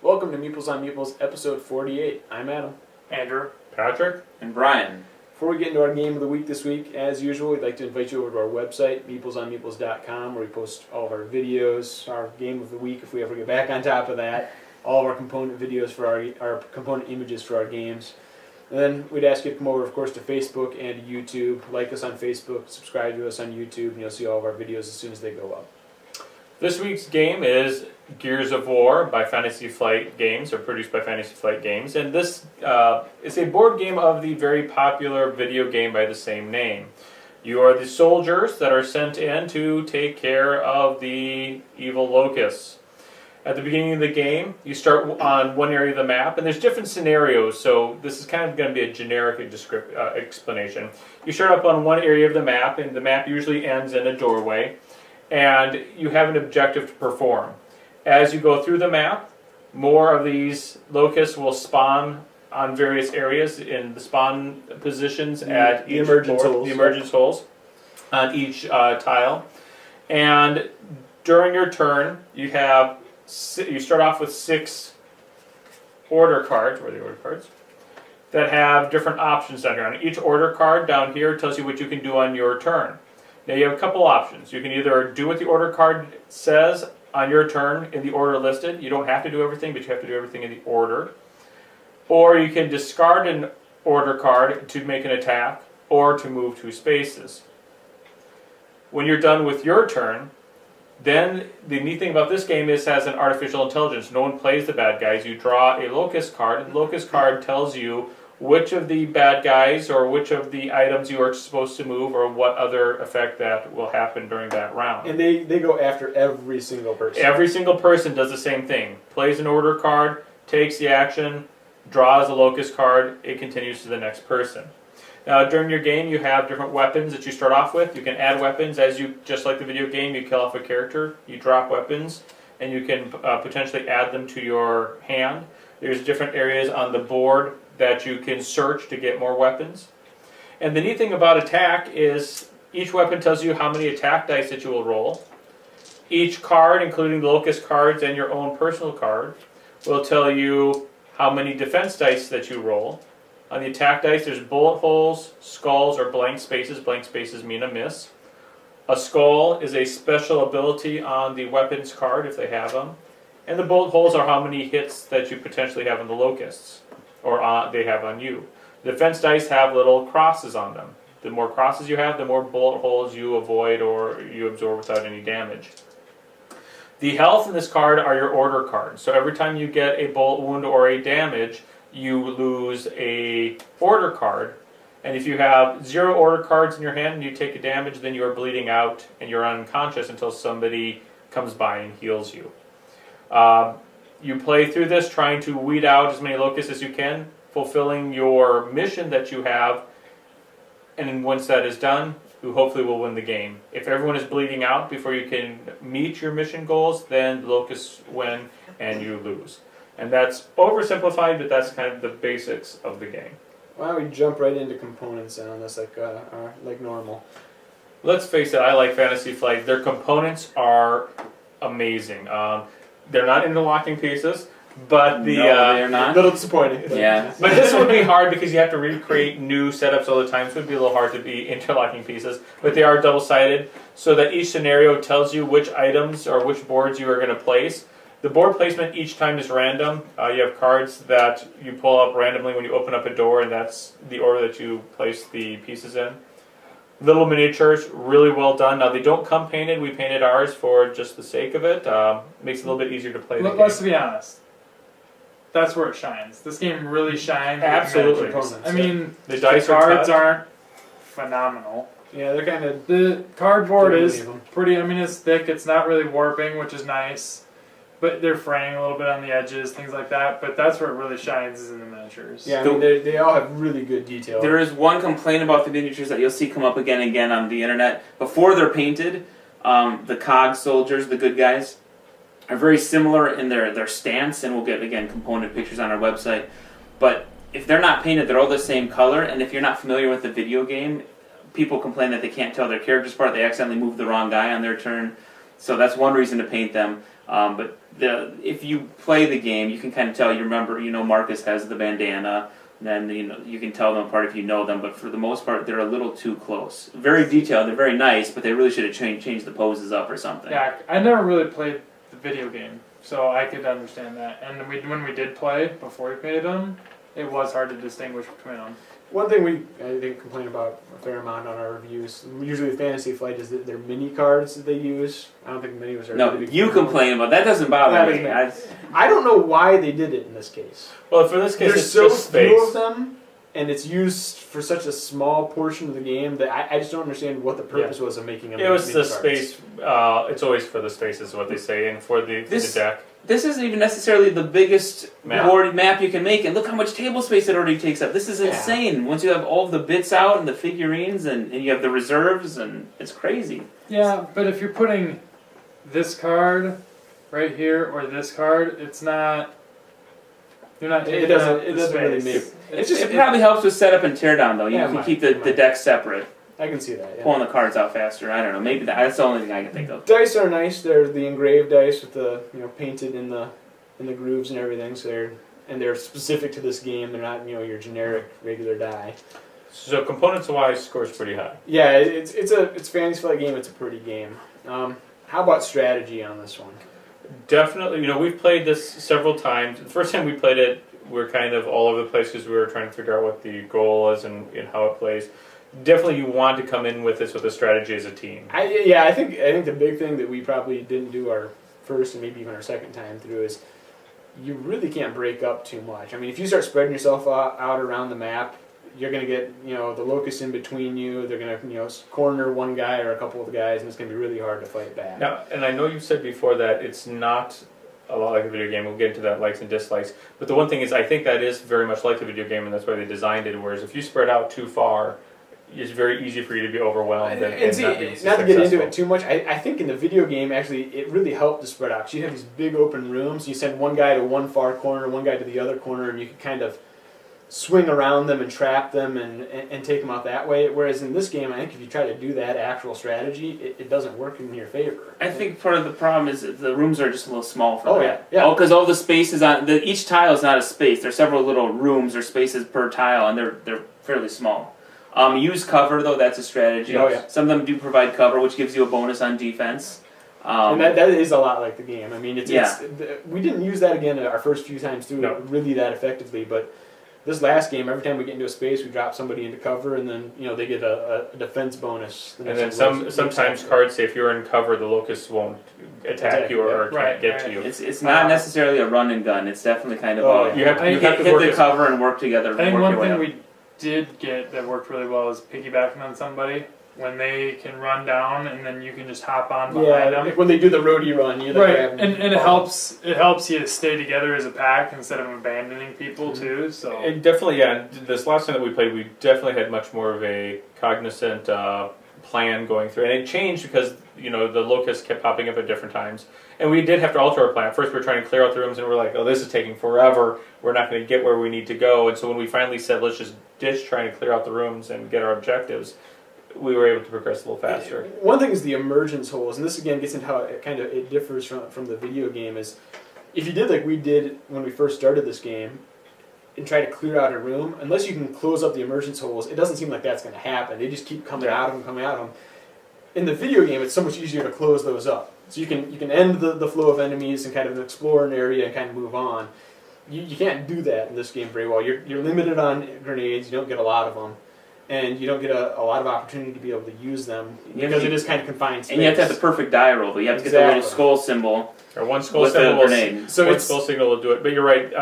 Welcome to Meeples on Meeples, episode 48. I'm Adam. Andrew. Patrick. And Brian. Before we get into our game of the week this week, as usual, we'd like to invite you over to our website, meeplesonmeeples.com, where we post all of our videos, our game of the week, if we ever get back on top of that, all of our component videos for our component images for our games. And then we'd ask you to come over, of course, to Facebook and YouTube. Like us on Facebook, subscribe to us on YouTube, and you'll see all of our videos as soon as they go up. This week's game is Gears of War by Fantasy Flight Games, or produced by Fantasy Flight Games. And this is a board game of the very popular video game by the same name. You are the soldiers that are sent in to take care of the evil locusts. At the beginning of the game, you start on one area of the map, and there's different scenarios, so this is kind of going to be a generic explanation. You start up on one area of the map, and the map usually ends in a doorway, and you have an objective to perform. As you go through the map, more of these locusts will spawn on various areas in the spawn positions at each the emergence holes on each tile. And during your turn, you start off with 6 order cards, where are the order cards, that have different options down here. On each order card down here tells you what you can do on your turn. Now you have a couple options. You can either do what the order card says on your turn in the order listed. You don't have to do everything, but you have to do everything in the order. Or you can discard an order card to make an attack or to move 2 spaces. When you're done with your turn, then the neat thing about this game is it has an artificial intelligence. No one plays the bad guys. You draw a locust card, and the locust card tells you which of the bad guys or which of the items you are supposed to move or what other effect that will happen during that round. And they go after every single person. Every single person does the same thing. Plays an order card, takes the action, draws a locust card, it continues to the next person. Now during your game you have different weapons that you start off with. You can add weapons as you, just like the video game, you kill off a character, you drop weapons, and you can potentially add them to your hand. There's different areas on the board that you can search to get more weapons. And the neat thing about attack is each weapon tells you how many attack dice that you will roll. Each card, including the locust cards and your own personal card, will tell you how many defense dice that you roll. On the attack dice, there's bullet holes, skulls, or blank spaces. Blank spaces mean a miss. A skull is a special ability on the weapons card if they have them. And the bullet holes are how many hits that you potentially have on the locusts, or they have on you. The defense dice have little crosses on them. The more crosses you have, the more bullet holes you avoid or you absorb without any damage. The health in this card are your order cards. So every time you get a bullet wound or a damage, you lose a order card. And if you have 0 order cards in your hand and you take a damage, then you are bleeding out and you're unconscious until somebody comes by and heals you. You play through this trying to weed out as many locusts as you can, fulfilling your mission that you have, and once that is done, you hopefully will win the game. If everyone is bleeding out before you can meet your mission goals, then the locusts win and you lose. And that's oversimplified, but that's kind of the basics of the game. Why don't we jump right into components on this like normal? Let's face it, I like Fantasy Flight. Their components are amazing. They're not interlocking pieces, but they're not. A little disappointing. Yeah. But this would be hard because you have to recreate new setups all the time, so it would be a little hard to be interlocking pieces. But they are double-sided, so that each scenario tells you which items or which boards you are going to place. The board placement each time is random. You have cards that you pull up randomly when you open up a door, and that's the order that you place the pieces in. Little miniatures, really well done. Now, they don't come painted. We painted ours for just the sake of it. Makes it a little bit easier to play the game. Let's be honest. That's where it shines. This game really shines. Absolutely. I mean, the dice cards aren't phenomenal. Yeah, they're kind of... The cardboard is pretty... I mean, it's thick. It's not really warping, which is nice. But they're fraying a little bit on the edges, things like that. But that's where it really shines is in the miniatures. Yeah, I mean, they all have really good detail. There is one complaint about the miniatures that you'll see come up again and again on the internet. Before they're painted, the COG soldiers, the good guys, are very similar in their stance, and we'll get, again, component pictures on our website. But if they're not painted, they're all the same color, and if you're not familiar with the video game, people complain that they can't tell their characters apart, they accidentally move the wrong guy on their turn. So that's one reason to paint them. But if you play the game, you can kind of tell. You remember, Marcus has the bandana. Then you can tell them apart if you know them. But for the most part, they're a little too close. Very detailed. They're very nice, but they really should have changed the poses up or something. Yeah, I never really played the video game, so I could understand that. And when we did play before we painted them, it was hard to distinguish between them. One thing I think complain about a fair amount on our reviews, usually with Fantasy Flight, is that they're mini cards that they use. I don't think many of us are. No, really you complain about that. Doesn't bother me. I don't know why they did it in this case. Well, for this case, There's it's so just few space. of them, and it's used for such a small portion of the game that I just don't understand what the purpose was of making them. It was mini the cards. space. It's always for the space, is what they say, and for the deck. This isn't even necessarily the biggest board map you can make, and look how much table space it already takes up. This is insane. Once you have all of the bits out and the figurines, and you have the reserves, and it's crazy. Yeah, but if you're putting this card right here or this card, it's not. You're not taking It doesn't. up It the doesn't really space. make. It probably helps with setup and teardown, though. You Yeah, can it keep might. the decks separate, I can see that. Yeah. pulling the cards out faster. I don't know. Maybe that's the only thing I can think of. Dice are nice. They're the engraved dice with the painted in the grooves and everything. So they're specific to this game. They're not your generic regular die. So components-wise, scores pretty high. Yeah, it's Fantasy Flight game. It's a pretty game. How about strategy on this one? Definitely, we've played this several times. The first time we played it, we're kind of all over the place because we were trying to figure out what the goal is and how it plays. Definitely, you want to come in with this with a strategy as a team. I think the big thing that we probably didn't do our first and maybe even our second time through is you really can't break up too much. I mean, if you start spreading yourself out around the map, you're going to get the locusts in between you. They're going to corner one guy or a couple of guys, and it's going to be really hard to fight back. Now, and I know you've said before that it's not a lot like a video game. We'll get into that, likes and dislikes. But the one thing is, I think that is very much like the video game, and that's why they designed it. Whereas if you spread out too far, it's very easy for you to be overwhelmed and see, not be not to successful. get into it too much, I think in the video game, actually, it really helped to spread out. 'Cause you have these big open rooms. You send one guy to one far corner, one guy to the other corner, and you can kind of swing around them and trap them and take them out that way. Whereas in this game, I think if you try to do that actual strategy, it doesn't work in your favor. I think part of the problem is that the rooms are just a little small for that. Yeah. Oh, because all the space is on each tile is not a space. There's several little rooms or spaces per tile, and they're fairly small. Use cover though. That's a strategy. Oh, yeah. Some of them do provide cover, which gives you a bonus on defense. And that is a lot like the game. I mean, we didn't use that again our first few times through really that effectively, but this last game, every time we get into a space, we drop somebody into cover, and then they get a defense bonus. And then sometimes cards say if you're in cover, the locusts won't attack you or can't get to you. It's not necessarily a run and gun. It's definitely kind of you have to hit work the cover and work together. I think one thing we did get that worked really well is piggybacking on somebody. When they can run down and then you can just hop on behind them. Like when they do the roadie run, and it helps you to stay together as a pack instead of abandoning people too. So And definitely, this last time that we played, we definitely had much more of a cognizant plan going through, and it changed because the locusts kept popping up at different times, and we did have to alter our plan. First, we were trying to clear out the rooms, and we're like, "Oh, this is taking forever. We're not going to get where we need to go." And so when we finally said, "Let's just ditch trying to clear out the rooms and get our objectives," we were able to progress a little faster. One thing is the emergence holes, and this again gets into how it differs from the video game. Is if you did like we did when we first started this game, and try to clear out a room, unless you can close up the emergence holes, it doesn't seem like that's going to happen. They just keep coming out of them, coming out of them. In the video game, it's so much easier to close those up. So you can end the flow of enemies and kind of explore an area and kind of move on. You can't do that in this game very well. You're limited on grenades. You don't get a lot of them. And you don't get a lot of opportunity to be able to use them because it is kind of confined space. And you have to have the perfect die roll, though. You have to get the little skull symbol. Or one skull with symbol. the grenade. One skull signal will do it. But you're right.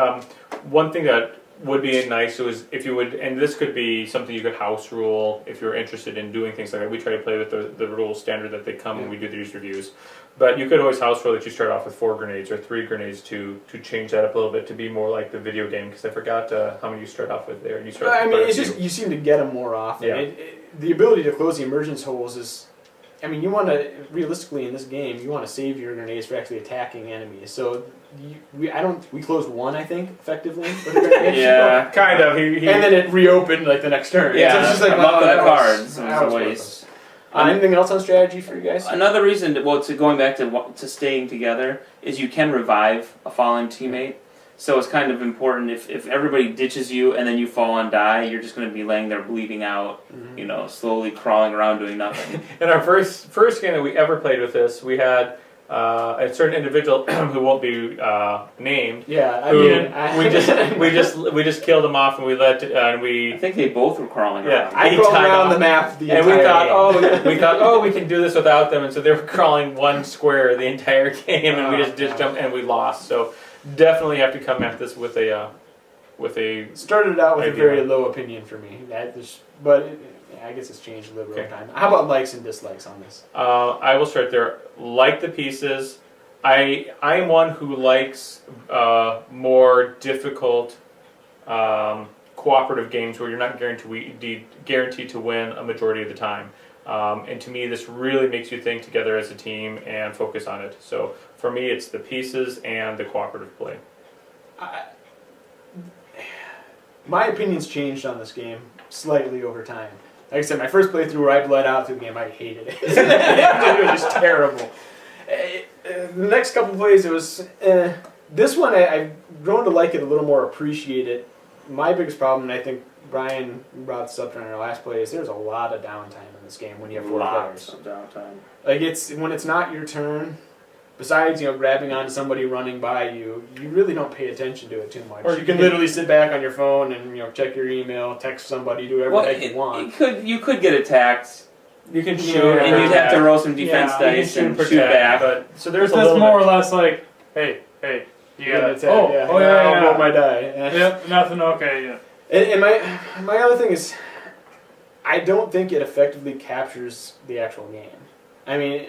One thing that would be nice was if you would, and this could be something you could house rule if you're interested in doing things like that. We try to play with the rules standard that they come when we do these reviews. But you could always house rule that you start off with 4 grenades or 3 grenades to change that up a little bit to be more like the video game, because I forgot how many you start off with there. It's just you seem to get them more often. Yeah. The ability to close the emergence holes is, you want to realistically in this game you want to save your grenades for actually attacking enemies. So we closed one, I think, effectively with a grenade. Yeah, kind of. And then it reopened like the next turn. Yeah, so it's just like I'm up with the that cards. It was was a waste. Anything else on strategy for you guys? Another reason, to going back to staying together, is you can revive a fallen teammate. So it's kind of important if everybody ditches you and then you fall and die, you're just going to be laying there bleeding out, slowly crawling around doing nothing. In our first game that we ever played with this, we had a certain individual who won't be named. Yeah, we just killed him off, and we I think they both were crawling around. I crawled around the map the and we entire thought, we can do this without them, and so they were crawling one square the entire game, and we just ditched them, and we lost. So definitely have to come at this with a started out with idea. a very low opinion for me. I guess it's changed a little bit over time. How about likes and dislikes on this? I will start there. Like the pieces. I am one who likes more difficult cooperative games where you're not guaranteed to win a majority of the time. And to me, this really makes you think together as a team and focus on it. So for me, it's the pieces and the cooperative play. My opinion's changed on this game slightly over time. Like I said, my first playthrough where I bled out through the game, I hated it. It was just terrible. The next couple plays, it was... this one, I've grown to like it a little more, appreciate it. My biggest problem, and I think Brian brought this up during our last play, is there's a lot of downtime in this game when you have 4 Lots players. of downtime. Like, when it's not your turn, besides, grabbing onto somebody running by you, you really don't pay attention to it too much. Or you can literally sit back on your phone and, check your email, text somebody, do whatever the heck you want. You could get attacked. You can shoot, and you'd have to roll some defense dice and shoot back. But so there's a that's little more bit. or less like, hey, you got attack. it. Oh, I'll roll my die. Yep, nothing. Okay, yeah. And my other thing is, I don't think it effectively captures the actual game. I mean,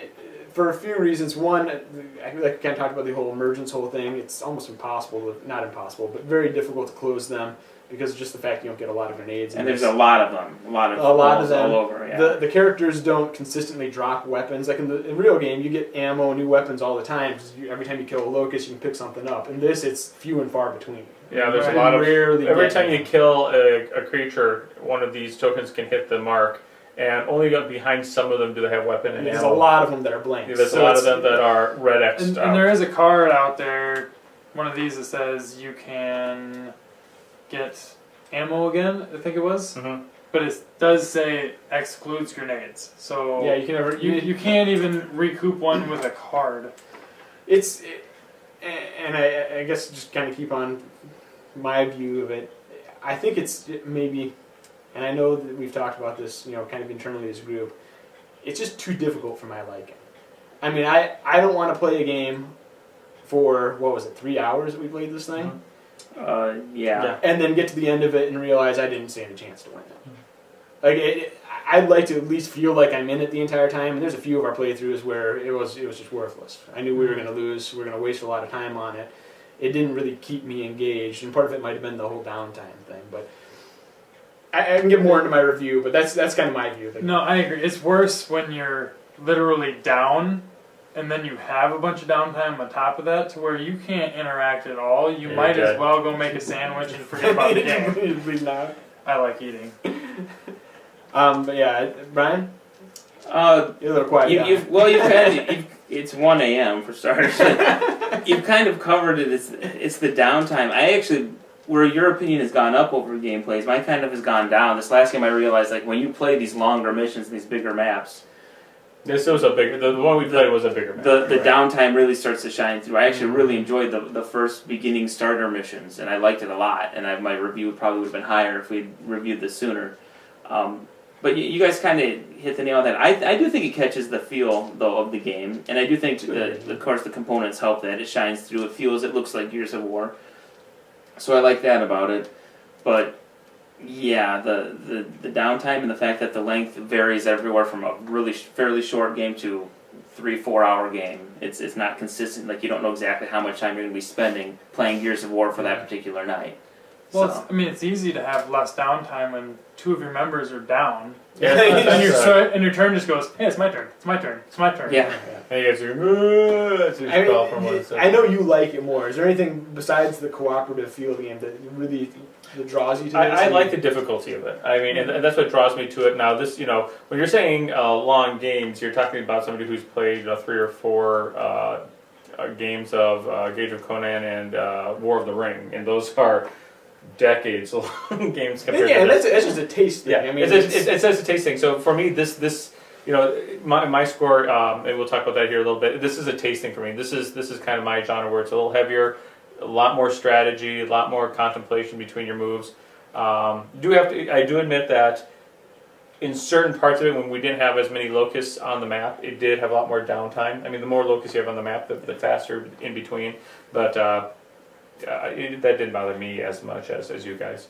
for a few reasons. One, I kind of talked about the whole emergence whole thing. It's almost impossible, not impossible, but very difficult to close them because of just the fact you don't get a lot of grenades. And there's a lot of them. A lot of them all over. Yeah. The characters don't consistently drop weapons. Like in the real game, you get ammo, new weapons all the time. Because every time you kill a locust, you can pick something up. In this, it's few and far between. Yeah, there's a You lot of... rarely Every get time them. you kill a creature, one of these tokens can hit the mark, and only behind some of them do they have weapon and there's ammo. a lot of them that are blank. Yeah, there's a lot of them that are red X'd And out. there is a card out there, one of these that says you can get ammo again, I think it was. Mm-hmm. But it does say it excludes grenades. So Yeah, you can never. you can't even recoup one with a card. And I guess just kind of keep on my view of it. I think it's maybe, and I know that we've talked about this, kind of internally as a group. It's just too difficult for my liking. I mean, I don't want to play a game for 3 hours that we played this thing, Yeah. and then get to the end of it and realize I didn't stand a chance to win it. Like I'd like to at least feel like I'm in it the entire time. And there's a few of our playthroughs where it was just worthless. I knew we were going to lose. We were going to waste a lot of time on it. It didn't really keep me engaged, and part of it might have been the whole downtime thing. But I can get more into my review. But that's kind of my view. No, I agree. It's worse when you're literally down, and then you have a bunch of downtime on top of that, to where you can't interact at all. You You're might dead. as well go make a sandwich and forget about the game. I like eating. But yeah, Brian, you're a little quiet. It's 1 a.m. for starters. You've kind of covered it. It's the downtime. Where your opinion has gone up over gameplays, mine kind of has gone down. This last game I realized, like, when you play these longer missions, these bigger maps, This was the one we played was a bigger map. the downtime really starts to shine through. I actually really enjoyed the first beginning starter missions, and I liked it a lot. And my review probably would have been higher if we'd reviewed this sooner. But you guys kind of hit the nail on that. I do think it catches the feel, though, of the game. And I do think, of course, the components help that. It shines through. It looks like Gears of War. So I like that about it. But, yeah, the downtime and the fact that the length varies everywhere from a really fairly short game to 3-4 hour game. It's not consistent. Like, you don't know exactly how much time you're going to be spending playing Gears of War for that particular night. Well, So. it's easy to have less downtime when 2 of your members are down. Yeah, and your turn just goes, hey, it's my turn, it's my turn, it's my turn. Yeah. And you guys are, I know you like it more. Is there anything besides the cooperative feel of the game that really that draws you to this? I like the difficulty of it. I mean, and that's what draws me to it. Now, this, when you're saying long games, you're talking about somebody who's played 3 or 4 games of Gage of Conan and War of the Ring, and those are decades-long games compared yeah, to and this. that's just a taste thing. Yeah, I mean, it's a taste thing. So for me, this my score, and we'll talk about that here a little bit. This is a taste thing for me. This is kind of my genre where it's a little heavier, a lot more strategy, a lot more contemplation between your moves. I do admit that in certain parts of it, when we didn't have as many locusts on the map, it did have a lot more downtime. I mean, the more locusts you have on the map, the faster in between. But that didn't bother me as much as you guys.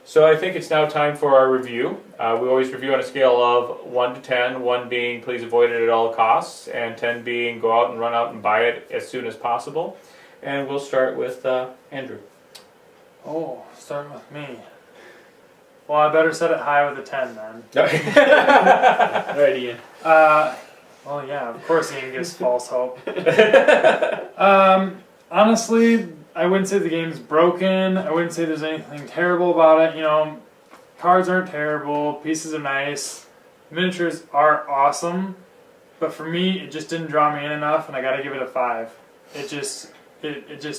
So I think it's now time for our review. We always review on a scale of 1 to 10, 1 being please avoid it at all costs, and 10 being go out and run out and buy it as soon as possible. And we'll start with Andrew. Oh, starting with me. Well, I better set it high with a 10 then. All right, Ian. Well, yeah, of course Ian gives false hope. Honestly, I wouldn't say the game's broken. I wouldn't say there's anything terrible about it. Cards aren't terrible. Pieces are nice. Miniatures are awesome. But for me, it just didn't draw me in enough, and I got to give it a 5. It just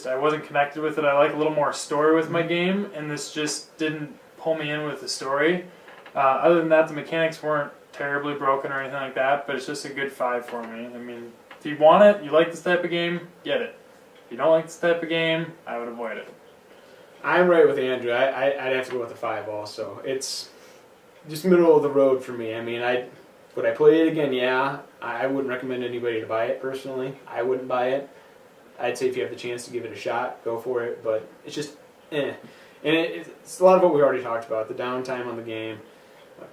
I wasn't connected with it. I like a little more story with my game, and this just didn't pull me in with the story. Other than that, the mechanics weren't terribly broken or anything like that, but it's just a good 5 for me. I mean, if you want it, you like this type of game, get it. If you don't like this type of game, I would avoid it. I'm right with Andrew. I'd have to go with a 5 also. It's just middle of the road for me. I mean, would I play it again? Yeah. I wouldn't recommend anybody to buy it personally. I wouldn't buy it. I'd say if you have the chance to give it a shot, go for it. But it's just, eh. And it's a lot of what we already talked about. The downtime on the game.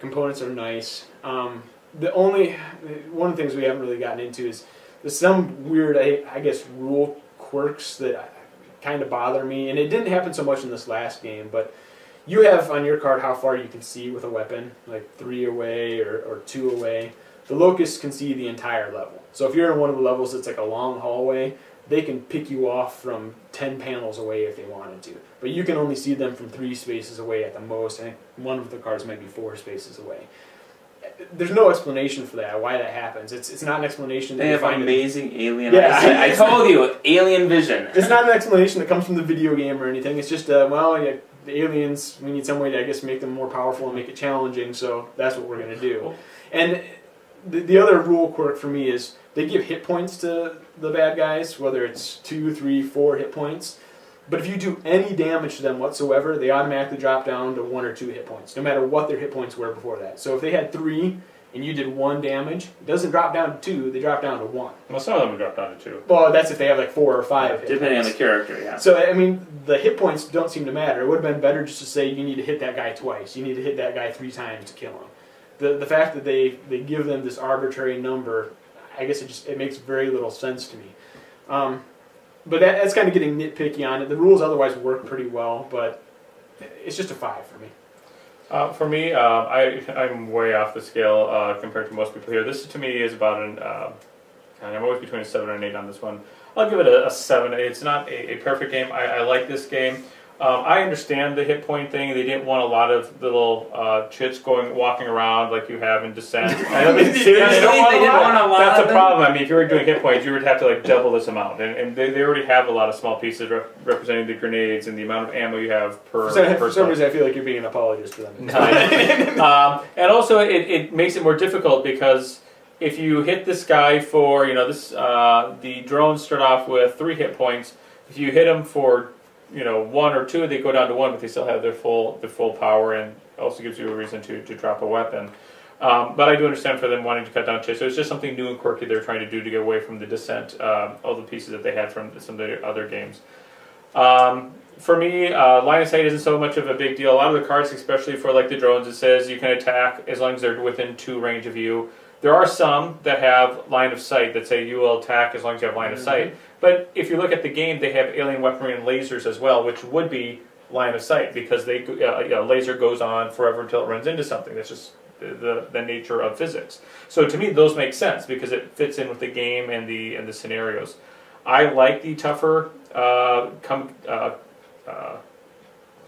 Components are nice. One of the things we haven't really gotten into is there's some weird, I guess, rule quirks that kind of bother me. And it didn't happen so much in this last game, but you have on your card how far you can see with a weapon, like 3 away or 2 away. The locusts can see the entire level. So if you're in one of the levels that's like a long hallway, they can pick you off from 10 panels away if they wanted to. But you can only see them from 3 spaces away at the most. I think one of the cards might be 4 spaces away. There's no explanation for that, why that happens. It's not an explanation. They have amazing alien Yeah. eyes. I told you, alien vision. It's not an explanation that comes from the video game or anything. It's just, the aliens, we need some way to, I guess, make them more powerful and make it challenging, so that's what we're going to do. And the other rule quirk for me is they give hit points to the bad guys, whether it's 2, 3, 4 hit points. But if you do any damage to them whatsoever, they automatically drop down to 1 or 2 hit points, no matter what their hit points were before that. So if they had 3 and you did 1 damage, it doesn't drop down to 2, they drop down to 1. Well, some of them would drop down to 2. Well, that's if they have like 4 or 5 hit Depending on points. the character, yeah. So, I mean, the hit points don't seem to matter. It would have been better just to say you need to hit that guy twice. You need to hit that guy 3 times to kill him. The fact that they give them this arbitrary number, I guess it makes very little sense to me. But that's kind of getting nitpicky on it. The rules otherwise work pretty well, but it's just a 5 for me. For me, I'm way off the scale compared to most people here. This to me is about I'm always between a 7 and an 8 on this one. I'll give it a 7. It's not a perfect game. I like this game. I understand the hit point thing. They didn't want a lot of little chits walking around like you have in Descent. I don't mean, seriously, They didn't want a lot that's of a them? problem. I mean, if you were doing hit points, you would have to like double this amount, and they already have a lot of small pieces representing the grenades and the amount of ammo you have per. For some reason, I feel like you're being an apologist for them. And also, it makes it more difficult because if you hit this guy for the drones start off with 3 hit points. If you hit them for 1 or 2, they go down to 1, but they still have their full power, and also gives you a reason to drop a weapon. But I do understand for them wanting to cut down chase. So it's just something new and quirky they're trying to do to get away from the Descent, all the pieces that they had from some of the other games. For me, line of sight isn't so much of a big deal. A lot of the cards, especially for like the drones, it says you can attack as long as they're within 2 range of you. There are some that have line of sight that say you will attack as long as you have line of sight. But if you look at the game, they have alien weaponry and lasers as well, which would be line of sight because laser goes on forever until it runs into something. That's just the nature of physics. So to me, those make sense because it fits in with the game and the scenarios. I like the tougher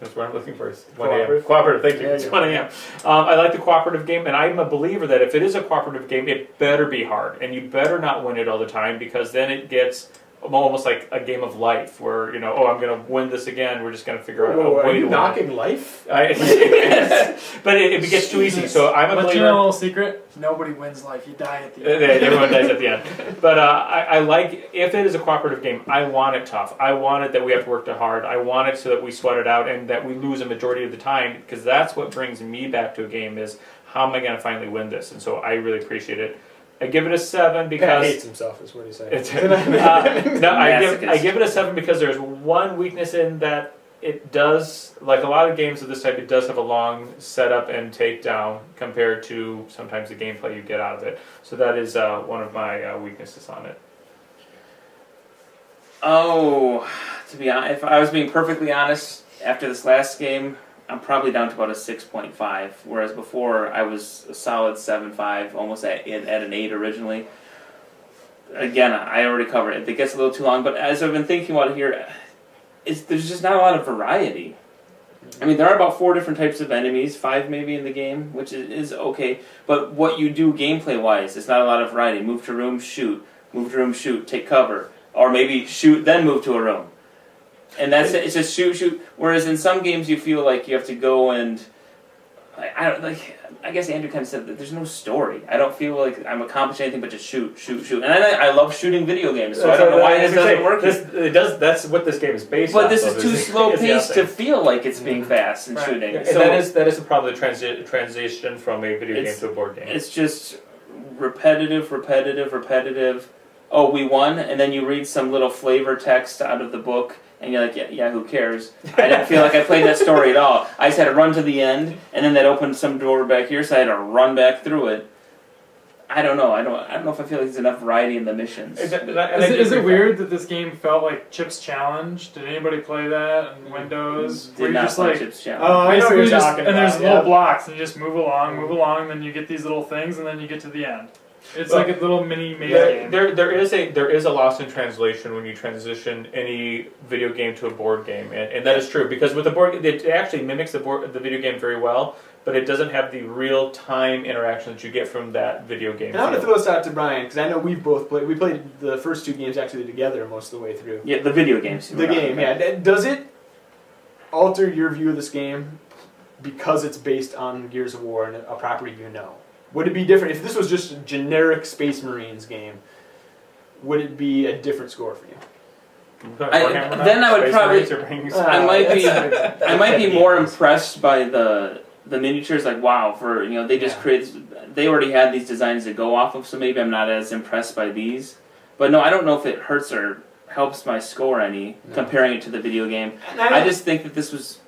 That's what I'm looking for. It's 1 a.m. Cooperative. Cooperative, thank you. Yeah, It's yeah. 1 a.m. I like the cooperative game, and I'm a believer that if it is a cooperative game, it better be hard, and you better not win it all the time, because then it gets almost like a game of life, where I'm going to win this again. We're just going to figure out a Whoa, are way you to win. knocking life? Yes. But it gets too easy. So I'm a But believer. you know a little secret? Nobody wins life. You die at the end. Everyone dies at the end. But I like, if it is a cooperative game, I want it tough. I want it that we have to work too hard. I want it so that we sweat it out and that we lose a majority of the time, because that's what brings me back to a game is, how am I going to finally win this? And so I really appreciate it. I give it a 7 Pat because... hates himself, is what he's saying. I give it a 7 because there's one weakness in that it does, like a lot of games of this type, it does have a long setup and takedown compared to sometimes the gameplay you get out of it. So that is one of my weaknesses on it. Oh, to be honest, if I was being perfectly honest, after this last game, I'm probably down to about a 6.5, whereas before I was a solid 7.5, almost at an 8 originally. Again, I already covered it. It gets a little too long, but as I've been thinking about it here, there's just not a lot of variety. I mean, there are about 4 different types of enemies, 5 maybe in the game, which is okay, but what you do gameplay-wise, it's not a lot of variety. Move to room, shoot. Move to room, shoot. Take cover. Or maybe shoot, then move to a room. And that's it. It's just shoot. Whereas in some games you feel like you have to go and I guess Andrew kind of said that there's no story. I don't feel like I'm accomplishing anything but just shoot. And I love shooting video games, so I don't know why this doesn't work. That's what this game is based on. But this is too slow paced to feel like it's being fast and shooting. Yeah, so and that is probably the transition from a video game to a board game. It's just repetitive. Oh, we won, and then you read some little flavor text out of the book. And you're like, yeah, who cares? I didn't feel like I played that story at all. I just had to run to the end, and then that opened some door back here, so I had to run back through it. I don't know. I don't know if I feel like there's enough variety in the missions. Is it weird that this game felt like Chip's Challenge? Did anybody play that on Windows? Did not play Chip's Challenge. Oh, I know what you're talking about. And there's little blocks, and you just move along, and then you get these little things, and then you get to the end. It's like a little mini maze game. There is a loss in translation when you transition any video game to a board game, and that is true, because with the board, it actually mimics the video game very well, but it doesn't have the real time interaction that you get from that video game. And I'm going to throw this out to Brian, because I know we've both played. We played the first 2 games actually together most of the way through. Yeah, the video games. The game, yeah. Does it alter your view of this game because it's based on Gears of War and a property you know? Would it be different if this was just a generic Space Marines game? Would it be a different score for you? Then I would probably. I might be more impressed by the miniatures. Like, wow, they just created. They already had these designs to go off of, so maybe I'm not as impressed by these. But no, I don't know if it hurts or helps my score any comparing it to the video game. I just think that this was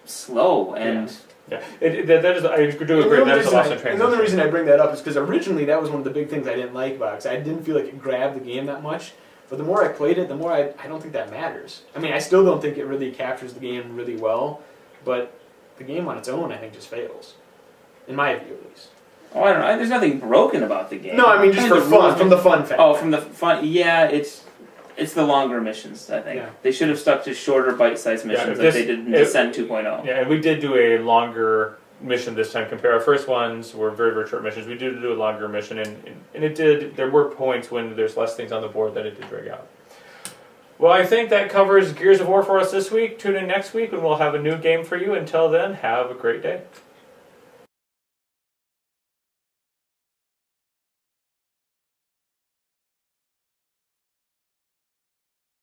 slow and. Yeah, that is. I do agree. That is a loss in transition. Another reason I bring that up is because originally that was one of the big things I didn't like about it. 'Cause I didn't feel like it grabbed the game that much. But the more I played it, the more I don't think that matters. I mean, I still don't think it really captures the game really well. But the game on its own, I think, just fails. In my view, at least. Oh, I don't know. There's nothing broken about the game. No, I mean just for fun, from the fun factor. Oh, from the fun. Yeah, it's the longer missions, I think. Yeah. They should have stuck to shorter bite-sized missions like they did in Descent 2.0. Yeah, and we did do a longer mission this time. Compare our first ones were very, very short missions. We did do a longer mission, and it did. There were points when there's less things on the board that it did drag out. Well, I think that covers Gears of War for us this week. Tune in next week, and we'll have a new game for you. Until then, have a great day.